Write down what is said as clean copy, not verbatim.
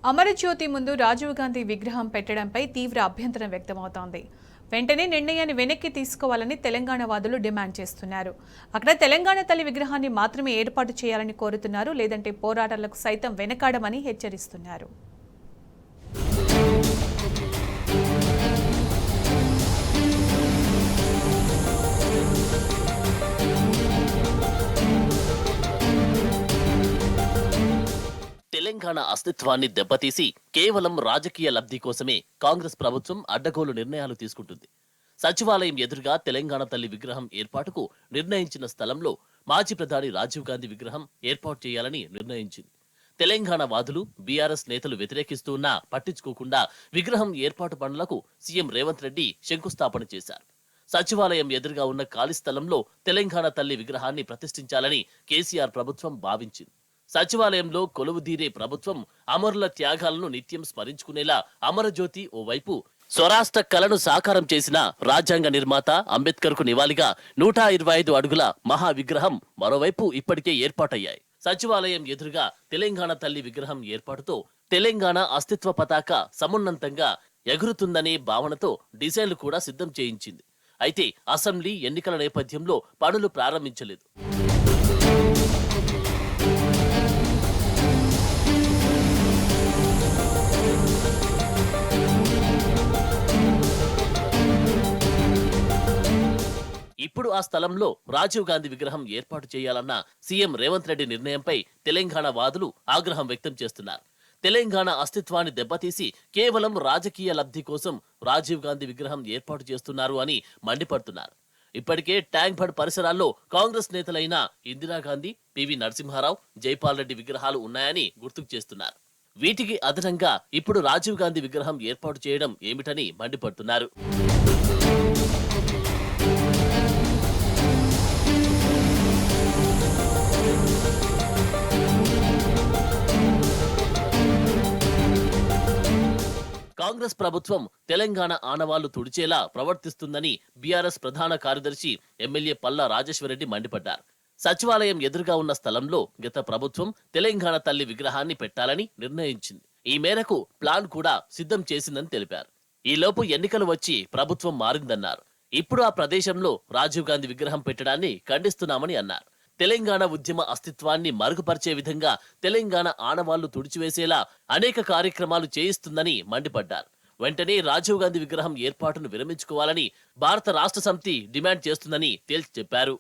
అమరజ్యోతి ముందు రాజీవ్ గాంధీ విగ్రహం పెట్టడంపై తీవ్ర అభ్యంతరం వ్యక్తమవుతోంది. వెంటనే నిర్ణయాన్ని వెనక్కి తీసుకోవాలని తెలంగాణ వాదులు డిమాండ్ చేస్తున్నారు. అక్కడ తెలంగాణ తల్లి విగ్రహాన్ని మాత్రమే ఏర్పాటు చేయాలని కోరుతున్నారు. లేదంటే పోరాటాలకు సైతం వెనకాడమని హెచ్చరిస్తున్నారు. తెలంగాణ అస్తిత్వాన్ని దెబ్బతీసి కేవలం రాజకీయ లబ్ధి కోసమే కాంగ్రెస్ ప్రభుత్వం అడ్డగోలు నిర్ణయాలు తీసుకుంటుంది. సచివాలయం ఎదురుగా తెలంగాణ తల్లి విగ్రహం ఏర్పాటుకు నిర్ణయించిన స్థలంలో మాజీ ప్రధాని రాజీవ్ గాంధీ విగ్రహం ఏర్పాటు చేయాలని నిర్ణయించింది. తెలంగాణ వాదులు, బీఆర్ఎస్ నేతలు వ్యతిరేకిస్తున్నా పట్టించుకోకుండా విగ్రహం ఏర్పాటు పనులకు సీఎం రేవంత్ రెడ్డి శంకుస్థాపన చేశారు. సచివాలయం ఎదురుగా ఉన్న ఖాళీ స్థలంలో తెలంగాణ తల్లి విగ్రహాన్ని ప్రతిష్ఠించాలని కేసీఆర్ ప్రభుత్వం భావించింది. సచివాలయంలో కొలువుదీరే ప్రభుత్వం అమరుల త్యాగాలను నిత్యం స్మరించుకునేలా అమరజ్యోతి ఓవైపు, స్వరాష్ట్ర కలను సాకారం చేసిన రాజ్యాంగ నిర్మాత అంబేద్కర్ కు నివాళిగా 125 అడుగుల మహా విగ్రహం మరోవైపు ఇప్పటికే ఏర్పాటయ్యాయి. సచివాలయం ఎదురుగా తెలంగాణ తల్లి విగ్రహం ఏర్పాటుతో తెలంగాణ అస్తిత్వ పతాక సమున్నతంగా ఎగురుతుందనే భావనతో డిజైన్లు కూడా సిద్ధం చేయించింది. అయితే అసెంబ్లీ ఎన్నికల నేపథ్యంలో పనులు ప్రారంభించలేదు. ఇప్పుడు ఆ స్థలంలో రాజీవ్ గాంధీ విగ్రహం ఏర్పాటు చేయాలన్న సీఎం రేవంత్ రెడ్డి నిర్ణయంపై తెలంగాణ వాదులు ఆగ్రహం వ్యక్తం చేస్తున్నారు. తెలంగాణ అస్తిత్వాన్ని దెబ్బతీసి కేవలం రాజకీయ లబ్ధి కోసం రాజీవ్ గాంధీ విగ్రహం ఏర్పాటు చేస్తున్నారు అని మండిపడుతున్నారు. ఇప్పటికే ట్యాంక్ బండ్ పరిసరాల్లో కాంగ్రెస్ నేతలైన ఇందిరాగాంధీ, పివి నరసింహారావు, జైపాల్ రెడ్డి విగ్రహాలు ఉన్నాయని గుర్తుకు చేస్తున్నారు. వీటికి అదనంగా ఇప్పుడు రాజీవ్ గాంధీ విగ్రహం ఏర్పాటు చేయడం ఏమిటని మండిపడుతున్నారు. కాంగ్రెస్ ప్రభుత్వం తెలంగాణ ఆనవాళ్లు తుడిచేలా ప్రవర్తిస్తుందని బీఆర్ఎస్ ప్రధాన కార్యదర్శి ఎమ్మెల్యే పల్లా రాజేశ్వరరెడ్డి మండిపడ్డారు. సచివాలయం ఎదురుగా ఉన్న స్థలంలో గత ప్రభుత్వం తెలంగాణ తల్లి విగ్రహాన్ని పెట్టాలని నిర్ణయించింది. ఈ మేరకు ప్లాన్ కూడా సిద్ధం చేసిందని తెలిపారు. ఈలోపు ఎన్నికలు వచ్చి ప్రభుత్వం మారిందన్నారు. ఇప్పుడు ఆ ప్రదేశంలో రాజీవ్ గాంధీ విగ్రహం పెట్టడాన్ని ఖండిస్తున్నామని అన్నారు. తెలంగాణ ఉద్యమ అస్తిత్వాన్ని మరుగుపరిచే విధంగా తెలంగాణ ఆనవాళ్లు తుడిచివేసేలా అనేక కార్యక్రమాలు చేయిస్తుందని మండిపడ్డారు. వెంటనే రాజీవ్ గాంధీ విగ్రహం ఏర్పాటును విరమించుకోవాలని భారత రాష్ట్ర సమితి డిమాండ్ చేస్తుందని తేల్చి చెప్పారు.